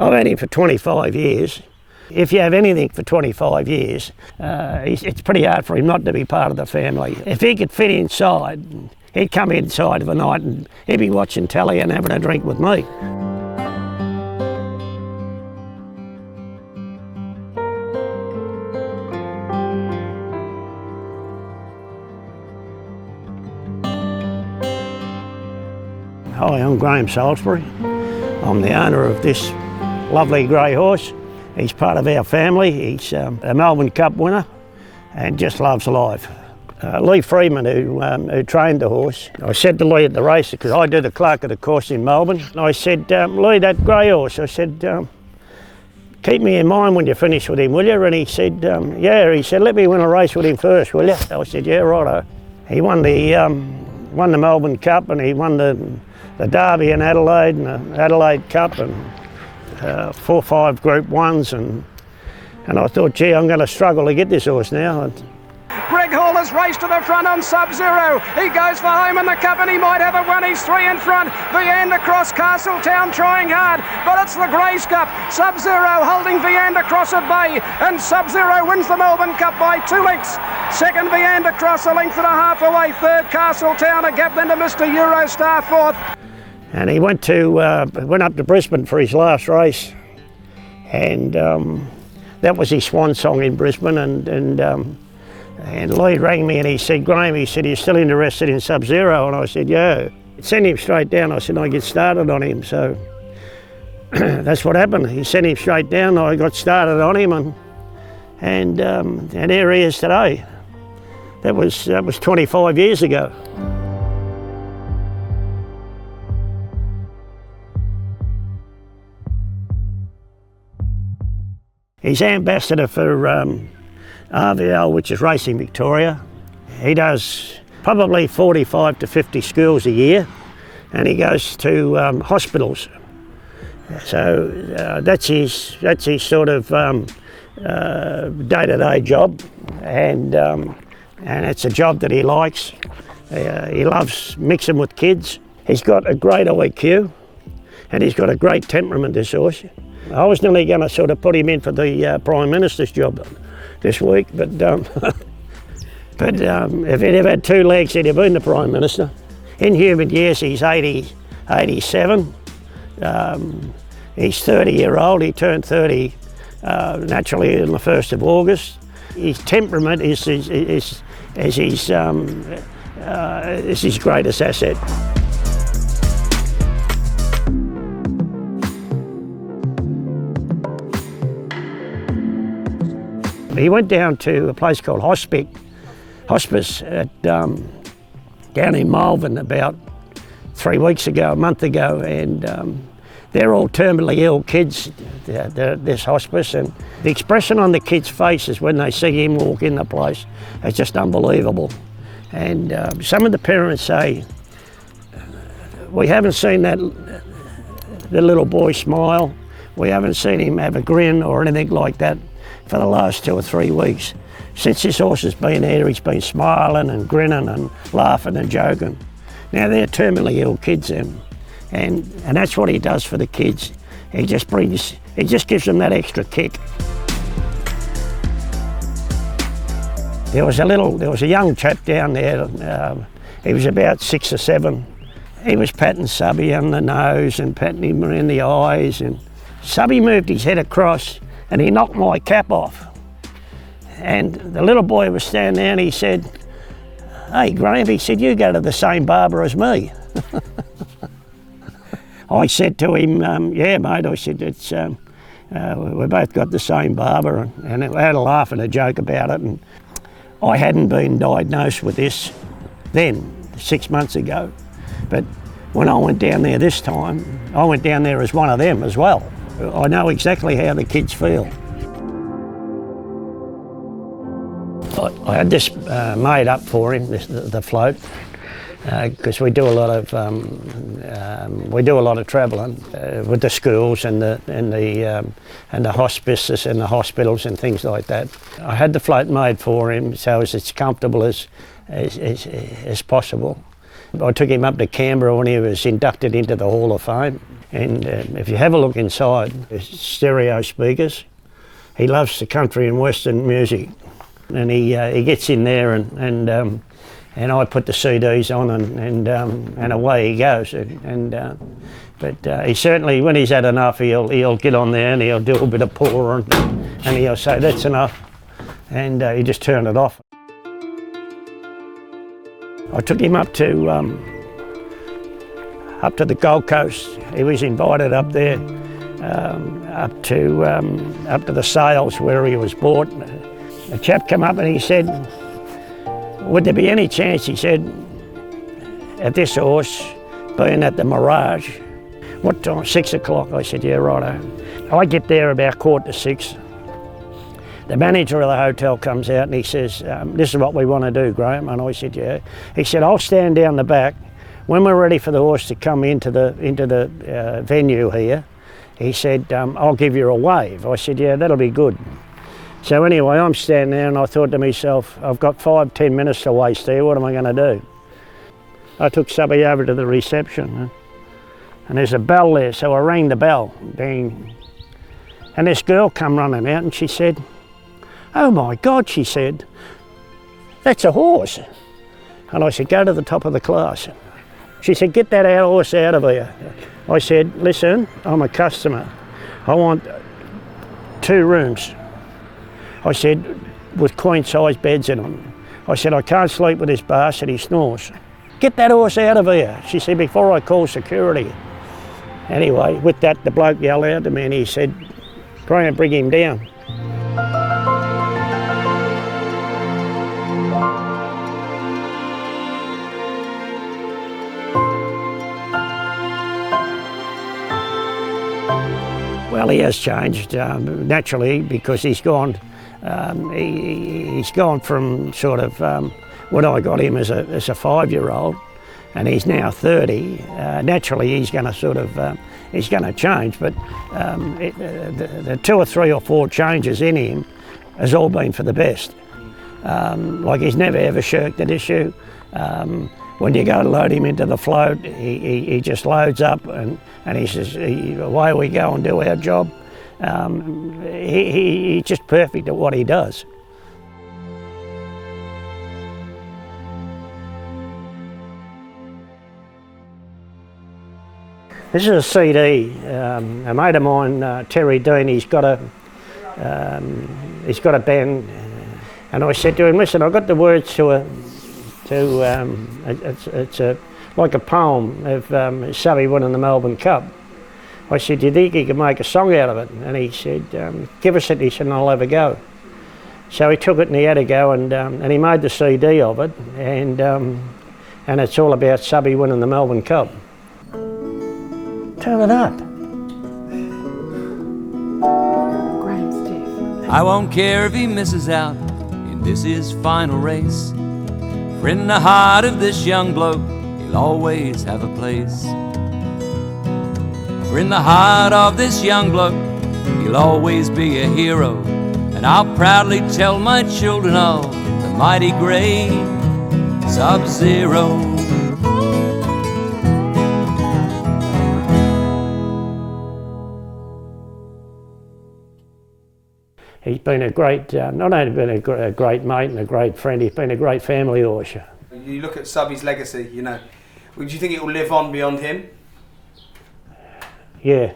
I've had him for 25 years. If you have anything for 25 years, it's pretty hard for him not to be part of the family. If he could fit inside, he'd come inside of the night and he'd be watching telly and having a drink with me. Hi, I'm Graham Salisbury. I'm the owner of this lovely grey horse. He's part of our family. He's a Melbourne Cup winner and just loves life. Lee Freeman, who trained the horse, I said to Lee at the race, because I do the clerk of the course in Melbourne, I said, Lee, that grey horse, I said, keep me in mind when you finish with him, will you? And he said, yeah. He said, let me win a race with him first, will you? I said, yeah, righto. He won the Melbourne Cup, and he won the Derby in Adelaide and the Adelaide Cup, and 4 or 5 Group 1s, and I thought, gee, I'm going to struggle to get this horse now. Greg Hall has raced to the front on Subzero. He goes for home in the Cup and he might have it won. He's 3 in front. Viander Cross, Castletown trying hard, but it's the Grace Cup. Subzero holding Viander Cross at bay, and Subzero wins the Melbourne Cup by 2 lengths. Second, Viander Cross a length and a half away. Third, Castletown, a gap then to Mr. Eurostar. Fourth. And he went up to Brisbane for his last race, and that was his swan song in Brisbane. And Lee rang me and he said, Graham, he said, are you still interested in Subzero? And I said, yeah. Send him straight down. I said, I get started on him. So that's what happened. He sent him straight down. I got started on him, and there he is today. That was 25 years ago. He's ambassador for RVL, which is Racing Victoria. He does probably 45 to 50 schools a year, and he goes to hospitals. So that's his sort of day-to-day job, and it's a job that he likes. He loves mixing with kids. He's got a great IQ, and he's got a great temperament, this horse. I was nearly going to sort of put him in for the Prime Minister's job this week, but if he'd have had 2 legs, he'd have been the Prime Minister. In human years, he's 87. He's 30-year-old. He turned 30 naturally on the 1st of August. His temperament is his greatest asset. He went down to a place called Hospice down in Melbourne about 3 weeks ago, a month ago, and they're all terminally ill kids, this hospice, and the expression on the kids' faces when they see him walk in the place is just unbelievable. And some of the parents say, we haven't seen the little boy smile, we haven't seen him have a grin or anything like that for the last 2 or 3 weeks. Since this horse has been here, he's been smiling and grinning and laughing and joking. Now they're terminally ill kids, and that's what he does for the kids. He just gives them that extra kick. There was a young chap down there. He was about 6 or 7. He was patting Subby on the nose and patting him around the eyes, and Subby moved his head across and he knocked my cap off. And the little boy was standing there and he said, hey Graham, he said, you go to the same barber as me. I said to him, yeah mate, I said, it's, we both got the same barber, and I had a laugh and a joke about it. And I hadn't been diagnosed with this then, 6 months ago, but when I went down there this time, I went down there as one of them as well. I know exactly how the kids feel. I had this made up for him, the float, because we do a lot of travelling with the schools and the hospices and the hospitals and things like that. I had the float made for him so as it's comfortable as possible. I took him up to Canberra when he was inducted into the Hall of Fame. And if you have a look inside, there's stereo speakers. He loves the country and western music, and he gets in there and I put the CDs on and away he goes. But he certainly, when he's had enough, he'll get on there and he'll do a bit of pour and he'll say that's enough, and he just turn it off. I took him up to the Gold Coast. He was invited up there, up to the sales where he was bought. A chap came up and he said, would there be any chance, he said, at this horse being at the Mirage? What time? 6 o'clock. I said, yeah, righto. I get there about 5:45. The manager of the hotel comes out and he says, this is what we want to do, Graham. And I said, yeah. He said, I'll stand down the back. When we're ready for the horse to come into the venue here, he said, I'll give you a wave. I said, yeah, that'll be good. So anyway, I'm standing there and I thought to myself, I've got 5-10 minutes to waste here, what am I going to do? I took Subby over to the reception and there's a bell there, so I rang the bell, ding. And this girl come running out and she said, oh my God, she said, that's a horse. And I said, go to the top of the class. She said, get that horse out of here. I said, listen, I'm a customer. I want 2 rooms. I said, with queen size beds in them. I said, I can't sleep with this bastard, he snores. Get that horse out of here. She said, before I call security. Anyway, with that, the bloke yelled out to me and he said, try and bring him down. Well, he has changed naturally because he's gone. He's gone from sort of when I got him as a 5-year-old, and he's now 30. Naturally, he's going to sort of he's going to change. But the 2 or 3 or 4 changes in him has all been for the best. Like he's never ever shirked an issue. When you go to load him into the float, he just loads up and he says, away we go and do our job. He's just perfect at what he does. This is a CD. A mate of mine, Terry Dean, he's got a band, and I said to him, listen, I've got the words to it's like a poem of Subby winning the Melbourne Cup. I said, do you think you could make a song out of it? And he said, give us it, he said, and I'll have a go. So he took it and he had a go, and he made the CD of it, and it's all about Subby winning the Melbourne Cup. Turn it up. Graham's deaf. I won't care if he misses out in this his final race. For in the heart of this young bloke, he'll always have a place. For in the heart of this young bloke, he'll always be a hero. And I'll proudly tell my children of the mighty great Subzero. He's been a great, not only been a great mate and a great friend, he's been a great family horse. You look at Subby's legacy, you know, would you think it will live on beyond him? Yeah.